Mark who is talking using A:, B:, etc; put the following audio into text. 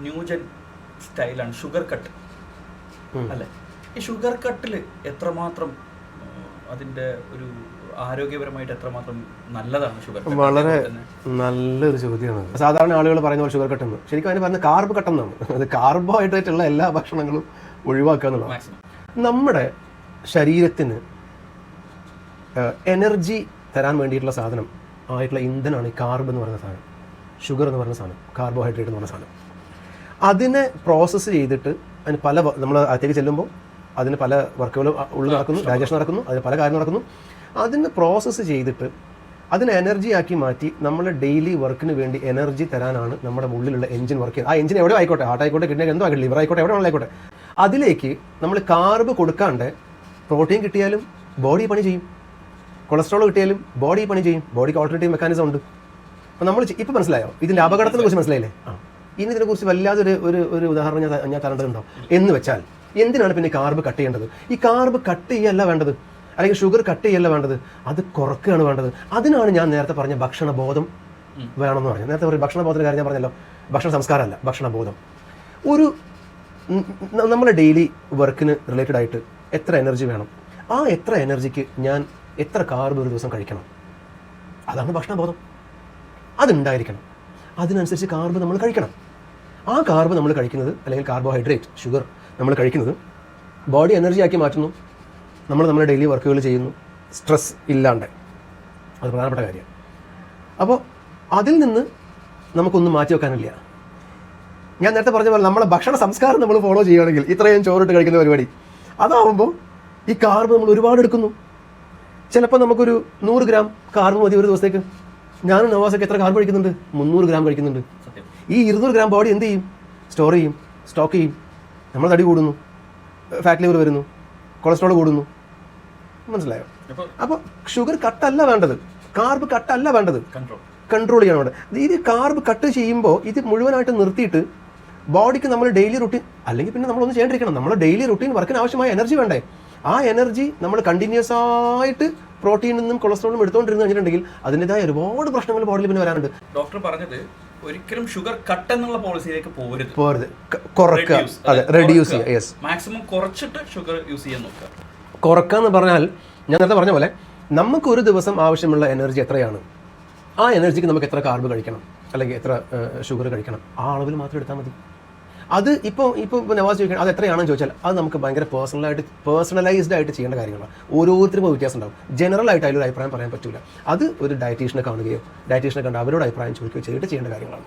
A: New gen സ്റ്റൈലാണ് sugar cut അല്ലേ? ഈ ഷുഗർ കട്ടിൽ എത്രമാത്രം അതിൻ്റെ ഒരു ആരോഗ്യപരമായിട്ട് എത്രമാത്രം നല്ലതാണ് ഷുഗർ?
B: വളരെ നല്ലൊരു ചോദ്യമാണ്. സാധാരണ ആളുകൾ പറയുന്ന പോലെ ഷുഗർ കട്ടെന്ന്, ശരിക്കും അതിന് പറയുന്നത് കാർബ് കട്ടെന്നാണ്. അത് കാർബോഹൈഡ്രേറ്റ് ഉള്ള എല്ലാ ഭക്ഷണങ്ങളും ഒഴിവാക്കുക എന്നുള്ളതാണ്. നമ്മുടെ ശരീരത്തിന് എനർജി തരാൻ വേണ്ടിയിട്ടുള്ള സാധനം ആയിട്ടുള്ള ഇന്ധനമാണ് ഈ കാർബ് എന്ന് പറയുന്ന സാധനം, ഷുഗർ എന്ന് പറയുന്ന സാധനം, കാർബോഹൈഡ്രേറ്റ് എന്ന് പറയുന്ന സാധനം. അതിനെ പ്രോസസ്സ് ചെയ്തിട്ട് അതിന് പല നമ്മൾ അകത്തേക്ക് ചെല്ലുമ്പോൾ അതിന് പല വർക്കുകൾ ഉള്ളിൽ നടക്കുന്നു, ഡൈജഷൻ നടക്കുന്നു, അതിന് പല കാര്യം നടക്കുന്നു. അതിന് പ്രോസസ്സ് ചെയ്തിട്ട് അതിനെ എനർജി ആക്കി മാറ്റി നമ്മൾ ഡെയിലി വർക്കിന് വേണ്ടി എനർജി തരാനാണ് നമ്മുടെ ഉള്ളിലുള്ള എഞ്ചിൻ വർക്ക് ചെയ്യുന്നത്. ആ എഞ്ചിൻ എവിടെ ആയിക്കോട്ടെ, ഹാർട്ട് ആയിക്കോട്ടെ, കിഡ്നി എന്തോ ആയിക്കോട്ടെ, ലിവർ ആയിക്കോട്ടെ, എവിടെ ആയിക്കോട്ടെ, അതിലേക്ക് നമ്മൾ കാർബ് കൊടുക്കാണ്ട് പ്രോട്ടീൻ കിട്ടിയാലും ബോഡി പണി ചെയ്യും, കൊളസ്ട്രോൾ കിട്ടിയാലും ബോഡി പണി ചെയ്യും. ബോഡിക്ക് ഓൾട്ടർനേറ്റീവ് മെക്കാനിസം ഉണ്ട്. അപ്പോൾ നമ്മൾ ഇപ്പോൾ മനസ്സിലായോ ഇതിൻ്റെ അപകടത്തിനെ കുറിച്ച്? മനസ്സിലായില്ലേ? ഇനി ഇതിനെക്കുറിച്ച് വല്ലാതെ ഒരു ഉദാഹരണം ഞാൻ തരേണ്ടതുണ്ടോ എന്ന് വെച്ചാൽ, എന്തിനാണ് പിന്നെ കാർബ് കട്ട് ചെയ്യേണ്ടത്? ഈ കാർബ് കട്ട് ചെയ്യല്ല വേണ്ടത്, അല്ലെങ്കിൽ ഷുഗർ കട്ട് ചെയ്യല്ല വേണ്ടത്, അത് കുറക്കുകയാണ് വേണ്ടത്. അതിനാണ് ഞാൻ നേരത്തെ പറഞ്ഞ ഭക്ഷണബോധം വേണമെന്ന് പറഞ്ഞു. നേരത്തെ പറഞ്ഞ ഭക്ഷണബോധത്തിൻ്റെ കാര്യം ഞാൻ പറഞ്ഞല്ലോ, ഭക്ഷണ സംസ്കാരമല്ല, ഭക്ഷണബോധം. ഒരു നമ്മുടെ ഡെയിലി വർക്കിന് റിലേറ്റഡ് ആയിട്ട് എത്ര എനർജി വേണം, ആ എത്ര എനർജിക്ക് ഞാൻ എത്ര കാർബ് ഒരു ദിവസം കഴിക്കണം, അതാണ് ഭക്ഷണബോധം. അതുണ്ടായിരിക്കണം. അതിനനുസരിച്ച് കാർബ് നമ്മൾ കഴിക്കണം. ആ കാർബ് നമ്മൾ കഴിക്കുന്നത്, അല്ലെങ്കിൽ കാർബോഹൈഡ്രേറ്റ്, ഷുഗർ നമ്മൾ കഴിക്കുന്നത് ബോഡി എനർജി ആക്കി മാറ്റുന്നു. നമ്മൾ നമ്മുടെ ഡെയിലി വർക്കുകൾ ചെയ്യുന്നു സ്ട്രെസ് ഇല്ലാണ്ട്. അത് പ്രധാനപ്പെട്ട കാര്യമാണ്. അപ്പോൾ അതിൽ നിന്ന് നമുക്കൊന്നും മാറ്റി വെക്കാനില്ല. ഞാൻ നേരത്തെ പറഞ്ഞ പോലെ നമ്മളെ ഭക്ഷണ സംസ്കാരം നമ്മൾ ഫോളോ ചെയ്യുകയാണെങ്കിൽ, ഇത്രയും ചോറിട്ട് കഴിക്കുന്ന പരിപാടി, അതാവുമ്പോൾ ഈ കാർബ് നമ്മൾ ഒരുപാട് എടുക്കുന്നു. ചിലപ്പോൾ നമുക്കൊരു 100 ഗ്രാം കാർബ് മതി ഒരു ദിവസത്തേക്ക്. ഞാനും നവാസൊക്കെ എത്ര കാർബ് കഴിക്കുന്നുണ്ട്? 300 ഗ്രാം കഴിക്കുന്നുണ്ട്. ഈ 200 ഗ്രാം ബോഡി എന്ത് ചെയ്യും? സ്റ്റോർ ചെയ്യും, സ്റ്റോക്ക് ചെയ്യും. നമ്മൾ തടി കൂടുന്നു, ഫാറ്റ് ലിവർ വരുന്നു, കൊളസ്ട്രോൾ കൂടുന്നു. മനസ്സിലായോ? അപ്പോൾ ഷുഗർ കട്ടല്ല വേണ്ടത്, കാർബ് കട്ടല്ല വേണ്ടത്, കൺട്രോൾ ചെയ്യണം വേണ്ടത്. ഇത് കാർബ് കട്ട് ചെയ്യുമ്പോൾ ഇത് മുഴുവനായിട്ട് നിർത്തിയിട്ട് ബോഡിക്ക് നമ്മൾ ഡെയിലി റുട്ടീൻ, അല്ലെങ്കിൽ പിന്നെ നമ്മളൊന്നും ചെയ്യേണ്ടിരിക്കണം. നമ്മൾ ഡെയിലി റുട്ടീൻ വർക്കിന് ആവശ്യമായ എനർജി വേണ്ടേ? ആ എനർജി നമ്മൾ കണ്ടിന്യൂസ് ആയിട്ട് പ്രോട്ടീനിൽ നിന്നും കൊളസ്ട്രോളും എടുത്തുകൊണ്ടിരുന്നു കഴിഞ്ഞിട്ടുണ്ടെങ്കിൽ അതിൻ്റെതായ ഒരുപാട് പ്രശ്നങ്ങൾ ബോഡിയിൽ പിന്നെ വരാനുണ്ട്.
A: ഡോക്ടർ പറഞ്ഞത് ഒരിക്കലും ഷുഗർ കട്ട് എന്നുള്ള പോളിസിയിലേക്ക് പോകരുത്,
B: കുറക്കുക, അതെ, റെഡ്യൂസ് ചെയ്യുക. യെസ്,
A: മാക്സിമം കുറച്ചിട്ട് ഷുഗർ യൂസ് ചെയ്യാൻ നോക്കുക.
B: കുറക്കുക എന്ന് പറഞ്ഞാൽ ഞാൻ നേരത്തെ പറഞ്ഞ പോലെ നമുക്ക് ഒരു ദിവസം ആവശ്യമുള്ള എനർജി എത്രയാണ്, ആ എനർജിക്ക് നമുക്ക് എത്ര കാർബ് കഴിക്കണം, അല്ലെങ്കിൽ എത്ര ഷുഗർ കഴിക്കണം, ആ അളവിൽ മാത്രം എടുത്താൽ മതി. അത് ഇപ്പോൾ നവാസ് ചോദിക്കണം അത് എത്രയാണെന്ന് ചോദിച്ചാൽ അത് നമുക്ക് ഭയങ്കര പേഴ്സണലൈസ്ഡ് ആയിട്ട് ചെയ്യേണ്ട കാര്യങ്ങളാണ്. ഓരോരുത്തർക്കും വ്യത്യാസം ഉണ്ടാവും. ജനറൽ ആയിട്ട് അതിലൊരു അഭിപ്രായം പറയാൻ പറ്റില്ല. അത് ഒരു ഡയറ്റീഷ്യനെ കാണുകയോ ഡയറ്റീഷ്യനെ കണ്ട് അവരോട് അഭിപ്രായം ചോദിക്കുകയോ ചെയ്തിട്ട് ചെയ്യേണ്ട കാര്യങ്ങളാണ്.